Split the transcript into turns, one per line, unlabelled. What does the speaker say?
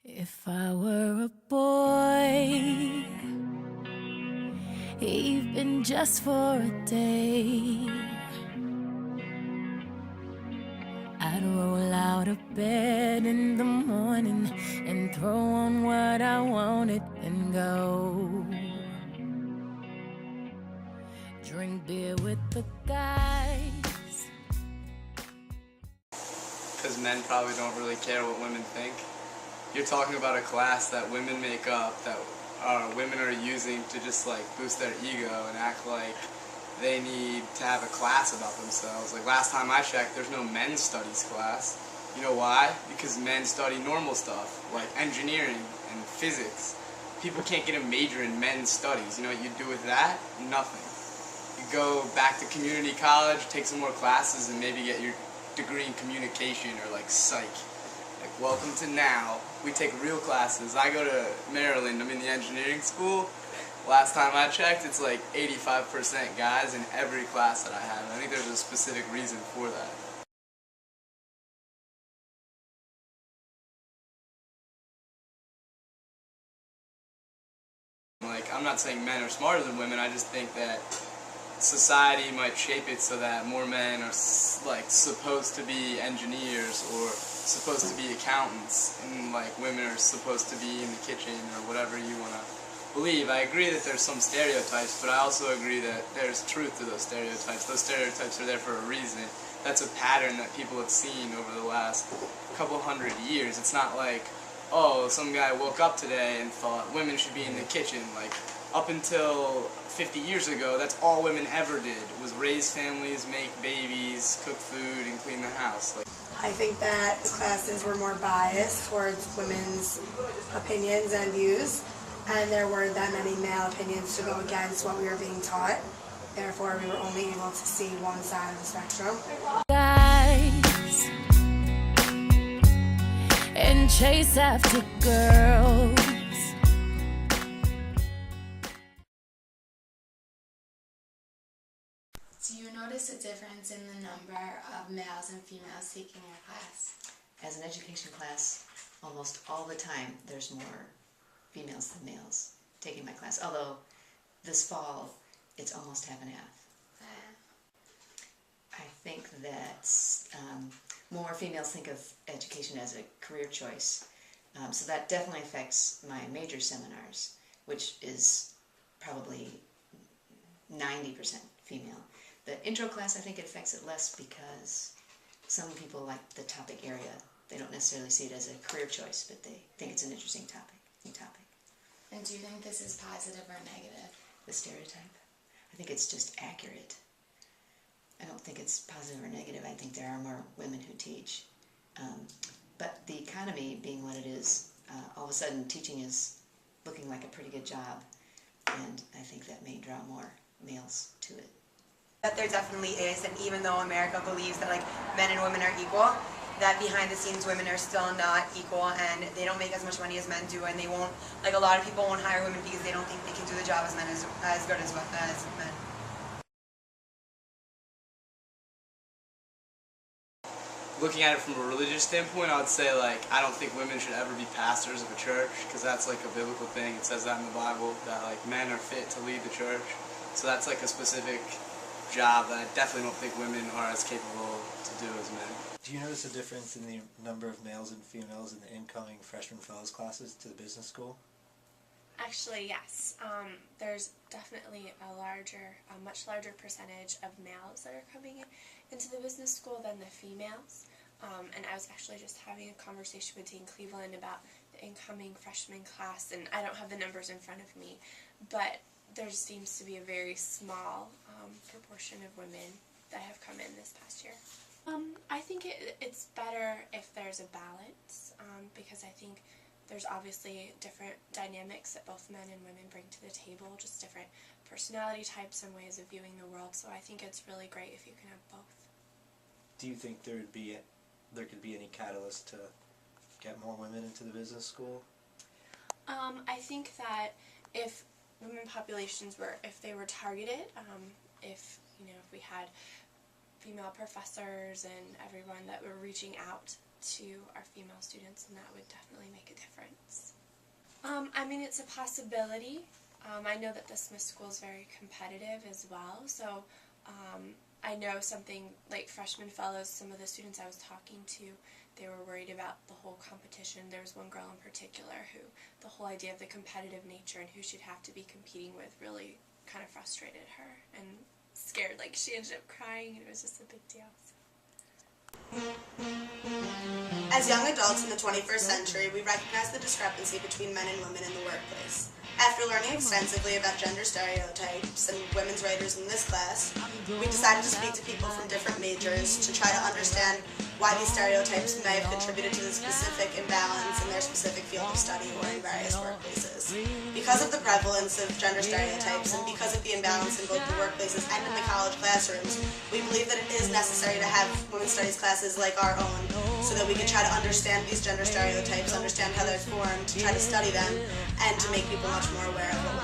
If I were a boy, even just for a day, I'd roll out of bed in the morning and throw on what I wanted and go drink beer with the guys.
Because men probably don't really care what women think. You're talking about a class that women make up, that women are using to just like boost their ego and act like they need to have a class about themselves. Like last time I checked, there's no men's studies class. You know why? Because men study normal stuff, like engineering and physics. People can't get a major in men's studies. You know what you do with that? Nothing. You go back to community college, take some more classes, and maybe get your degree in communication or like psych. Like, welcome to now. We take real classes. I go to Maryland. I'm in the engineering school. Last time I checked, it's like 85% guys in every class that I have. I think there's a specific reason for that. Like, I'm not saying men are smarter than women. I just think that society might shape it so that more men are like supposed to be engineers or supposed to be accountants, and like women are supposed to be in the kitchen or whatever you want to believe. I agree that there's some stereotypes, but I also agree that there's truth to those stereotypes. Those stereotypes are there for a reason. That's a pattern that people have seen over the last couple hundred years. It's not like, oh, some guy woke up today and thought women should be in the kitchen. Like, up until 50 years ago, that's all women ever did, was raise families, make babies, cook food, and clean the house. Like,
I think that the classes were more biased towards women's opinions and views, and there weren't that many male opinions to go against what we were being taught. Therefore, we were only able to see one side of the spectrum.
Guys and chase after girls.
Do you notice a difference in the number of males and females taking your class?
As an education class, almost all the time there's more females than males taking my class. Although this fall it's almost half and half. I think that more females think of education as a career choice. So that definitely affects my major seminars, which is probably 90% female. The intro class, I think it affects it less because some people like the topic area. They don't necessarily see it as a career choice, but they think it's an interesting topic, new topic.
And do you think this is positive or negative?
The stereotype. I think it's just accurate. I don't think it's positive or negative. I think there are more women who teach. But the economy being what it is, all of a sudden teaching is looking like a pretty good job, and I think that may draw more males to it.
That there definitely is, and even though America believes that like men and women are equal, that behind the scenes women are still not equal, and they don't make as much money as men do, and they won't, like a lot of people won't hire women because they don't think they can do the job as good as men.
looking at it from a religious standpoint, I would say, like, I don't think women should ever be pastors of a church, because that's like a biblical thing. It says that in the Bible, that like men are fit to lead the church. So that's like a specific job that I definitely don't think women are as capable to do as men.
Do you notice a difference in the number of males and females in the incoming freshman fellows classes to the business school?
Actually, yes. There's definitely a much larger percentage of males that are coming into the business school than the females. And I was actually just having a conversation with Dean Cleveland about the incoming freshman class, and I don't have the numbers in front of me, but there seems to be a very small proportion of women that have come in this past year. I think it's better if there's a balance, because I think there's obviously different dynamics that both men and women bring to the table, just different personality types and ways of viewing the world, so I think it's really great if you can have both.
Do you think there could be any catalyst to get more women into the business school?
I think that if women populations if they were targeted, if we had female professors and everyone that were reaching out to our female students, and that would definitely make a difference. I mean, it's a possibility. I know that the Smith School is very competitive as well, so I know something like freshman fellows, some of the students I was talking to, they were worried about the whole competition. There was one girl in particular who the whole idea of the competitive nature and who she'd have to be competing with really kind of frustrated her and scared. Like, she ended up crying, and it was just a big deal.
As young adults in the 21st century, we recognize the discrepancy between men and women in the workplace. After learning extensively about gender stereotypes and women's writers in this class, we decided to speak to people from different majors to try to understand why these stereotypes may have contributed to the specific imbalance in their specific field of study or in various workplaces. Because of the prevalence of gender stereotypes and because of the imbalance in both the workplaces and in the college classrooms, we believe that it is necessary to have women's studies classes like our own so that we can try to understand these gender stereotypes, understand how they're formed, to try to study them, and to make people much more aware of what